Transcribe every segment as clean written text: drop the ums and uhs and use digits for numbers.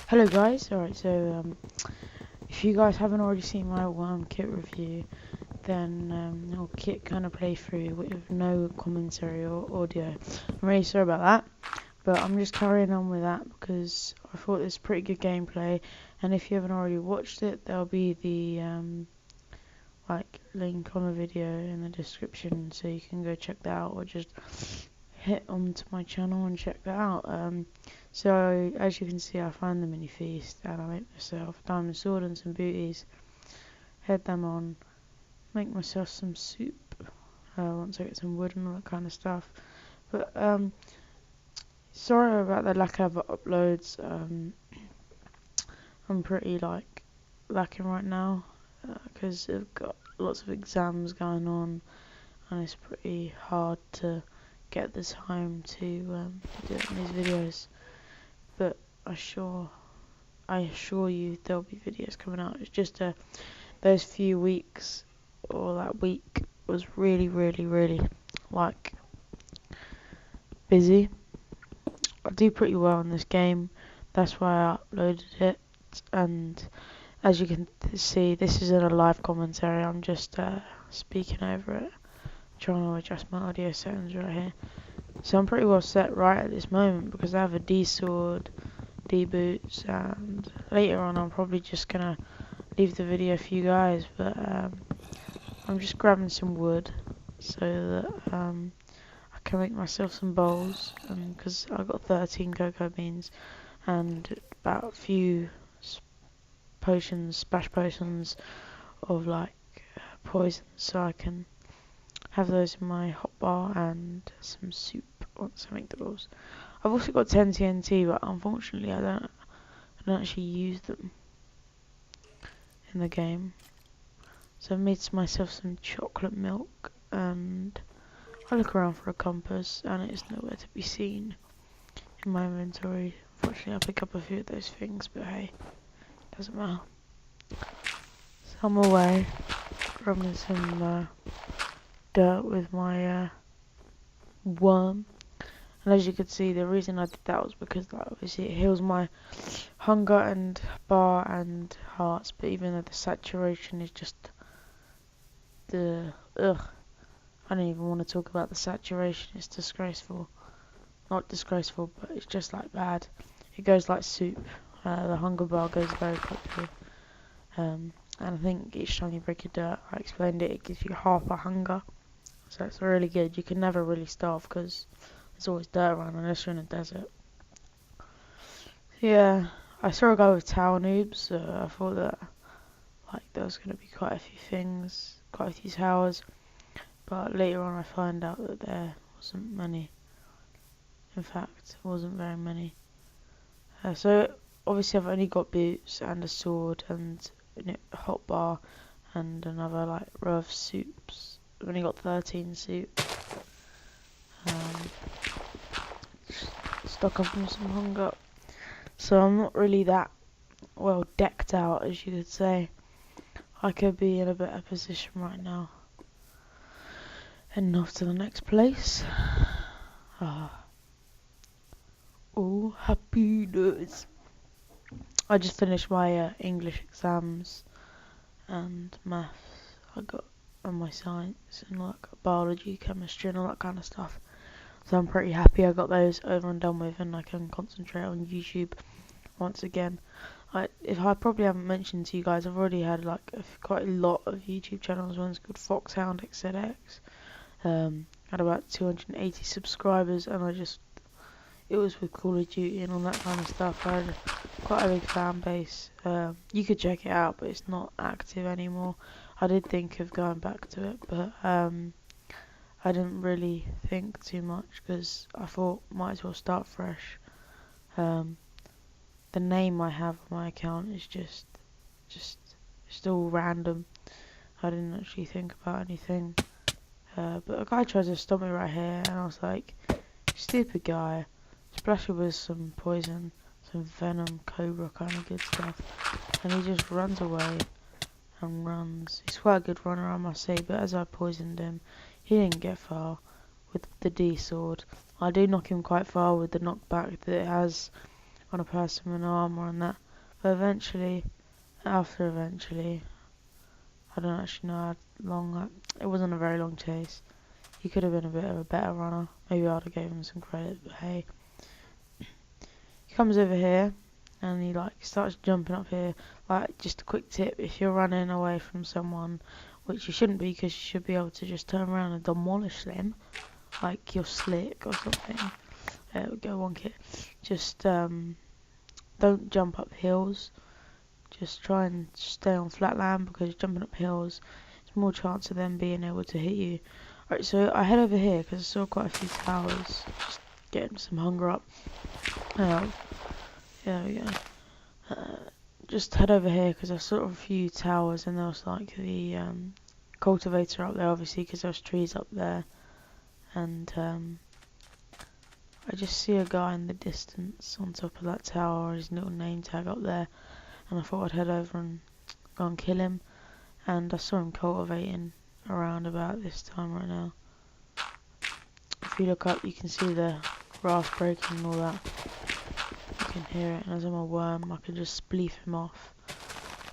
Hello guys, alright, so if you guys haven't already seen my worm kit review, then or kit kind of playthrough with no commentary or audio, I'm really sorry about that, but I'm just carrying on with that because I thought it was pretty good gameplay, and if you haven't already watched it, there'll be the link on the video in the description so you can go check that out, or just hit onto my channel and check that out. So as you can see, I find the mini feast and I make myself a diamond sword and some booties, head them on, make myself some soup once I get some wood and all that kind of stuff. But sorry about the lack of uploads. I'm pretty lacking right now because I've got lots of exams going on and it's pretty hard to get the time to do these videos. But I assure you there'll be videos coming out. It's just those few weeks, or that week, was really busy. I do pretty well in this game, that's why I uploaded it, and as you can see, this isn't a live commentary, I'm just speaking over it, trying to adjust my audio settings right here. So I'm pretty well set right at this moment because I have a D sword, D boots, and later on I'm probably just gonna leave the video for you guys, but I'm just grabbing some wood so that I can make myself some bowls, because I've got 13 cocoa beans and about a few splash potions of poison, so I can have those in my hotbar and some soup once I make the bowls. I've also got 10 TNT, but unfortunately I don't actually use them in the game. So I made myself some chocolate milk, and I look around for a compass and it's nowhere to be seen in my inventory. Unfortunately I pick up a few of those things, but hey, doesn't matter. So I'm away grabbing some dirt with my worm. And as you can see, the reason I did that was because obviously it heals my hunger and bar and hearts, but even though the saturation is just I don't even want to talk about the saturation, it's disgraceful. Not disgraceful, but it's just bad. It goes like soup. The hunger bar goes very quickly. And I think each time you break your dirt, I explained it gives you half a hunger. So it's really good. You can never really starve because there's always dirt around unless you're in a desert. Yeah, I saw a guy with tower noobs. I thought that there was going to be quite a few things, quite a few towers. But later on I find out that there wasn't many. In fact, there wasn't very many. So obviously I've only got boots and a sword and a hotbar and another row of soups. I've only got 13 soup. Stock up on some hunger. So I'm not really that well decked out, as you could say. I could be in a better position right now. Heading off to the next place. Oh, happiness. I just finished my English exams and maths. I got on my science and biology, chemistry and all that kind of stuff. So I'm pretty happy I got those over and done with, and I can concentrate on YouTube once again. If I probably haven't mentioned to you guys, I've already had quite a lot of YouTube channels. One's called Foxhound XZX. Had about 280 subscribers, and it was with Call of Duty and all that kind of stuff. I had quite a big fan base. You could check it out, but it's not active anymore. I did think of going back to it, but I didn't really think too much because I thought might as well start fresh. The name I have on my account is just all random. I didn't actually think about anything. But a guy tried to stop me right here, and I was like, stupid guy. Splash it with some poison, some venom, cobra kind of good stuff. And he just runs away and runs. He's quite a good runner, I must say, but as I poisoned him, he didn't get far with the D sword. I do knock him quite far with the knockback that it has on a person with no armor and that. But eventually, I don't actually know how long, it wasn't a very long chase. He could have been a bit of a better runner. Maybe I'd have gave him some credit, but hey. He comes over here, and he like starts jumping up here. Like, just a quick tip, if you're running away from someone, which you shouldn't be, because you should be able to just turn around and demolish them, like you're slick or something. There we go, one kit. Just don't jump up hills. Just try and stay on flat land, because jumping up hills, there's more chance of them being able to hit you. Alright, so I head over here because I saw quite a few towers. Just getting some hunger up. There we go. Just head over here because I saw a few towers, and there was like the cultivator up there, obviously, because there was trees up there. And I just see a guy in the distance on top of that tower, his little name tag up there. And I thought I'd head over and go and kill him. And I saw him cultivating around about this time right now. If you look up, you can see the grass breaking and all that. You can hear it, and as I'm a worm, I can just spleef him off.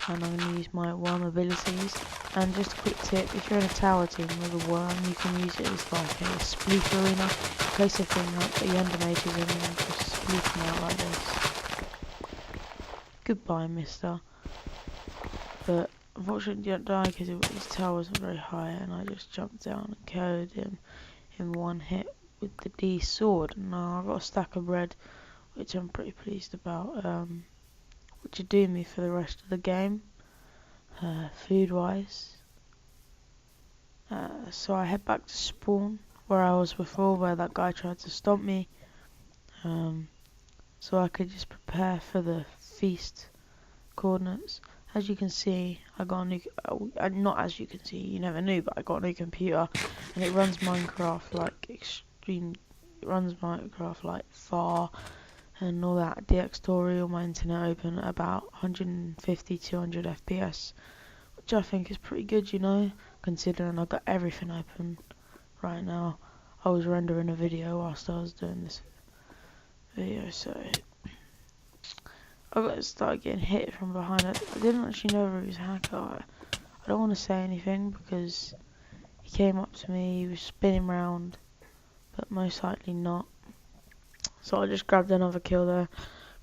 And I'm going to use my worm abilities. And just a quick tip, if you're in a tower team with a worm, you can use it as like a spleef arena. Place a thing like the under mages in and just spleef them out like this. Goodbye, mister. But unfortunately he didn't die because his tower wasn't very high, and I just jumped down and killed him in one hit with the D sword. Now I've got a stack of bread, which I'm pretty pleased about, which would do me for the rest of the game, food wise. So I head back to spawn, where I was before, where that guy tried to stomp me, so I could just prepare for the feast coordinates. As you can see, I got a new, not as you can see, you never knew, but I got a new computer, and it runs Minecraft like extreme, it runs Minecraft like far, and all that. DX story on my internet open at about 150, 200 FPS, which I think is pretty good, you know, considering I've got everything open right now. I was rendering a video whilst I was doing this video, so I got started getting hit from behind. I didn't actually know if he was a hacker. I don't want to say anything because he came up to me, he was spinning round, but most likely not. So I just grabbed another kill there,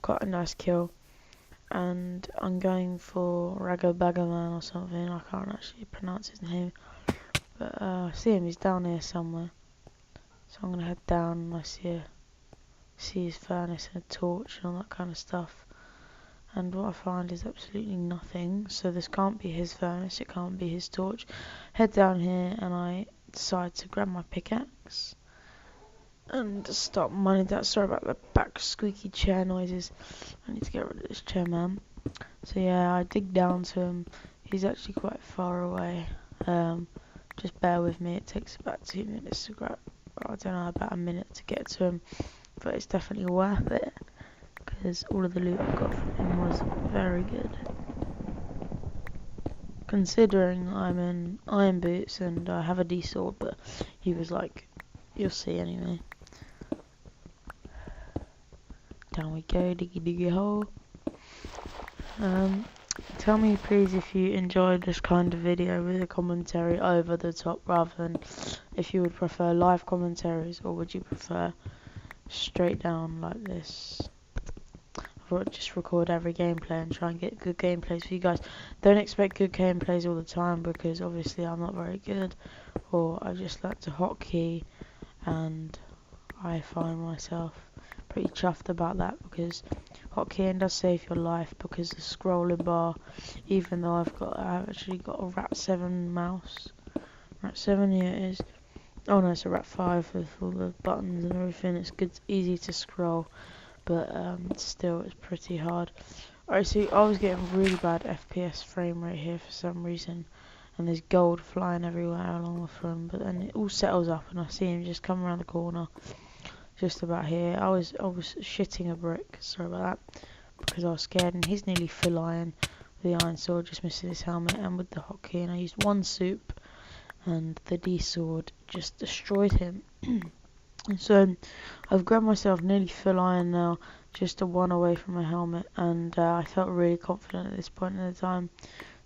quite a nice kill, and I'm going for Rago Bagaman or something. I can't actually pronounce his name, but I see him. He's down here somewhere. So I'm gonna head down, and I see his furnace and a torch and all that kind of stuff. And what I find is absolutely nothing, so this can't be his furnace, it can't be his torch. Head down here, and I decide to grab my pickaxe and start mining that. Sorry about the back squeaky chair noises. I need to get rid of this chair, man. So yeah, I dig down to him. He's actually quite far away. Just bear with me, it takes about 2 minutes to grab, I don't know, about a minute to get to him, but it's definitely worth it, because all of the loot I got from him was very good. Considering I'm in iron boots and I have a D sword, but he was like, you'll see anyway. Down we go, diggy diggy hole. Tell me please if you enjoyed this kind of video with a commentary over the top, rather than if you would prefer live commentaries, or would you prefer straight down like this. Or just record every gameplay and try and get good gameplays for you guys. Don't expect good gameplays all the time, because obviously I'm not very good, or I just like to hotkey, and I find myself pretty chuffed about that, because hotkeying does save your life, because the scrolling bar, even though I've actually got a Rat 7 mouse. Rat 7, here it is. Oh no, it's a Rat 5 with all the buttons and everything. It's good, easy to scroll, but still it's pretty hard. Alright, so I was getting really bad FPS frame rate here for some reason, and there's gold flying everywhere along the front, but then it all settles up and I see him just come around the corner, just about here. I was shitting a brick, sorry about that, because I was scared, and he's nearly full iron with the iron sword, just missing his helmet, and with the hotkey, and I used one soup, and the D sword just destroyed him. So I've grabbed myself nearly full iron now, just a one away from a helmet, and I felt really confident at this point in the time.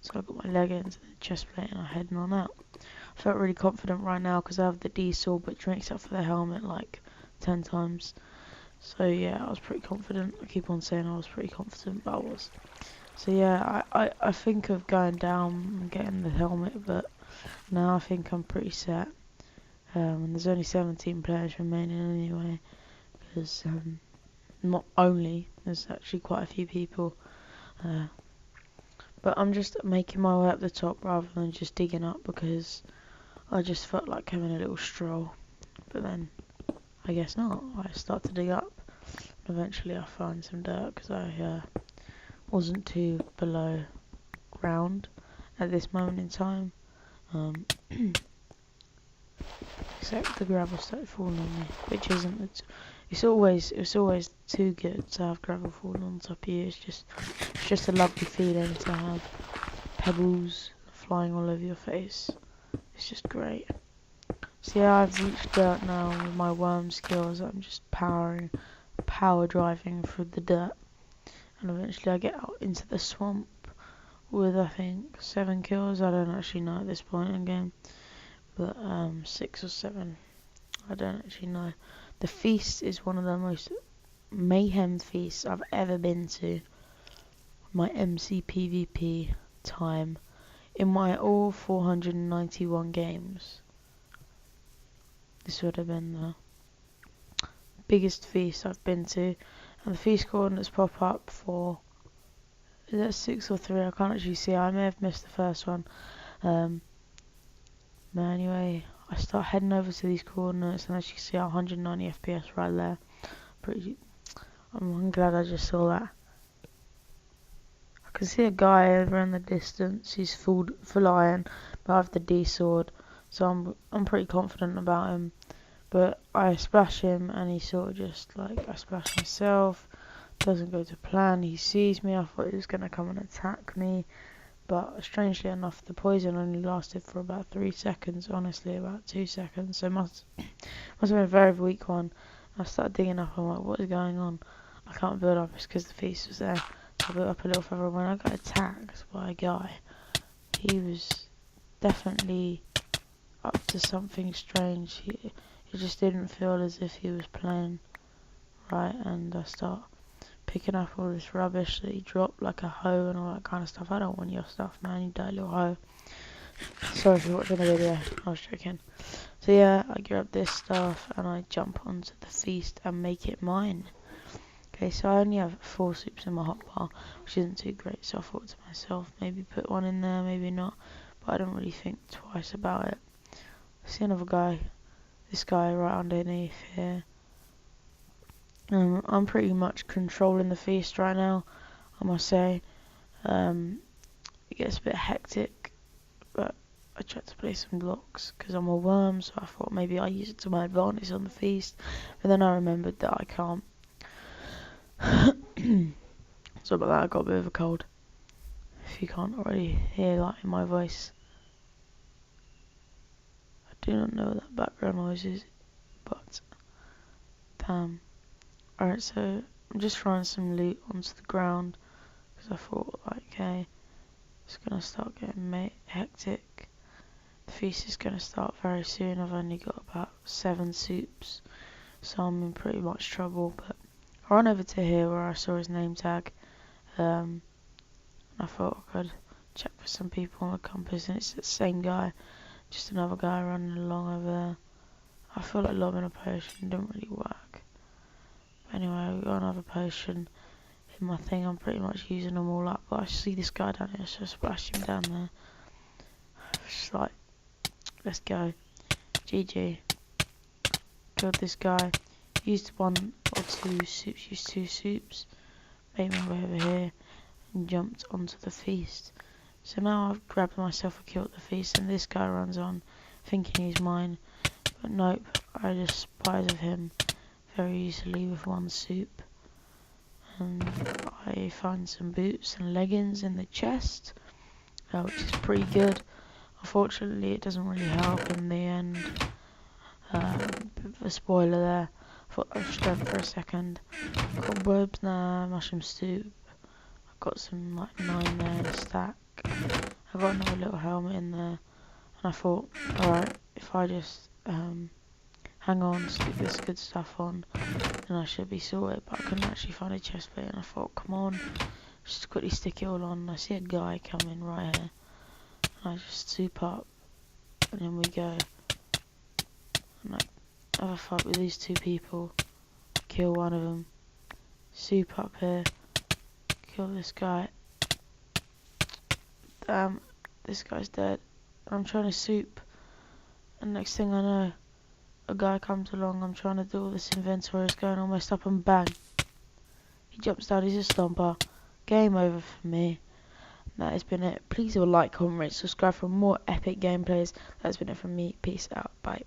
So I got my leggings and the chest plate and I'm heading on out. I felt really confident right now because I have the diesel, but drinks up for the helmet like 10 times. So yeah, I was pretty confident. I keep on saying I was pretty confident, but I was. So yeah, I think of going down and getting the helmet, but now I think I'm pretty set. And there's only 17 players remaining anyway, because not only, there's actually quite a few people. But I'm just making my way up the top rather than just digging up because I just felt like having a little stroll. But then, I guess not. I start to dig up. And eventually I find some dirt because I wasn't too below ground at this moment in time. Except the gravel started falling on me, which isn't. It's always too good to have gravel falling on top of you. It's just a lovely feeling to have pebbles flying all over your face. It's just great. So yeah, I've reached dirt now with my worm skills. I'm just power driving through the dirt, and eventually I get out into the swamp with I think 7 kills. I don't actually know at this point in the game, but 6 or 7. I don't actually know. The feast is one of the most mayhem feasts I've ever been to. My MCPVP time in my all 491 games. This would have been the biggest feast I've been to, and the feast coordinates pop up for, is that 6 or 3? I can't actually see. I may have missed the first one. But anyway, I start heading over to these coordinates, and as you can see, 190 FPS right there. I'm glad I just saw that. I can see a guy over in the distance. He's full iron, but I have the D sword, so I'm pretty confident about him. But I splash him, and he sort of just like, I splash myself. Doesn't go to plan. He sees me. I thought he was gonna come and attack me, but strangely enough, the poison only lasted for about 3 seconds. Honestly, about 2 seconds. So must have been a very weak one. I started digging up. I'm like, what is going on? I can't build up. It's because the feast was there. So I built up a little further. When I got attacked by a guy, he was definitely up to something strange. He just didn't feel as if he was playing right, and I start picking up all this rubbish that he dropped, like a hoe and all that kind of stuff. I don't want your stuff, man, you dirty little hoe. Sorry if you're watching the video, I was joking. So yeah, I grab this stuff and I jump onto the feast and make it mine. Okay, so I only have 4 soups in my hotbar, which isn't too great, so I thought to myself, maybe put one in there, maybe not, but I don't really think twice about it. I see another guy, this guy right underneath here. I'm pretty much controlling the feast right now, I must say. It gets a bit hectic, but I tried to play some blocks because I'm a worm, so I thought maybe I use it to my advantage on the feast, but then I remembered that I can't. So about that, I got a bit of a cold, if you can't already hear that in my voice. I do not know what that background noise is, but damn. Alright, so I'm just throwing some loot onto the ground because I thought, like, okay, it's gonna start getting hectic. The feast is gonna start very soon. I've only got about 7 soups, so I'm in pretty much trouble. But I ran over to here where I saw his name tag, and I thought I could check for some people on the compass, and it's the same guy, just another guy running along over there. I feel like lobbing a potion didn't really work. But anyway, we got another potion in my thing. I'm pretty much using them all up, but I see this guy down here, so I splash him down there. Just like, let's go. GG. Killed this guy. Used 1 or 2 soups. Used 2 soups. Made my way over here and jumped onto the feast. So now I've grabbed myself a kill at the feast, and this guy runs on, thinking he's mine. But nope, I just spies of him very easily with 1 soup. And I find some boots and leggings in the chest, which is pretty good. Unfortunately, it doesn't really help in the end. Bit of a spoiler there. I put that strength for a second. Cobwebs, nah, mushroom soup. I've got some like 9 there in a stack. I've got another little helmet in there. And I thought, alright, if I just hang on, stick this good stuff on, then I should be sorted. But I couldn't actually find a chest plate, and I thought, come on, just quickly stick it all on. And I see a guy coming right here, and I just soup up, and then we go. And I have a fight with these 2 people, kill one of them, soup up here, kill this guy. Damn, this guy's dead. I'm trying to soup, and next thing I know, a guy comes along. I'm trying to do all this inventory, it's going almost up, and bang, he jumps down. He's a stomper. Game over for me. That has been it. Please leave a like, comment, rate, subscribe for more epic gameplays. That's been it from me. Peace out. Bye.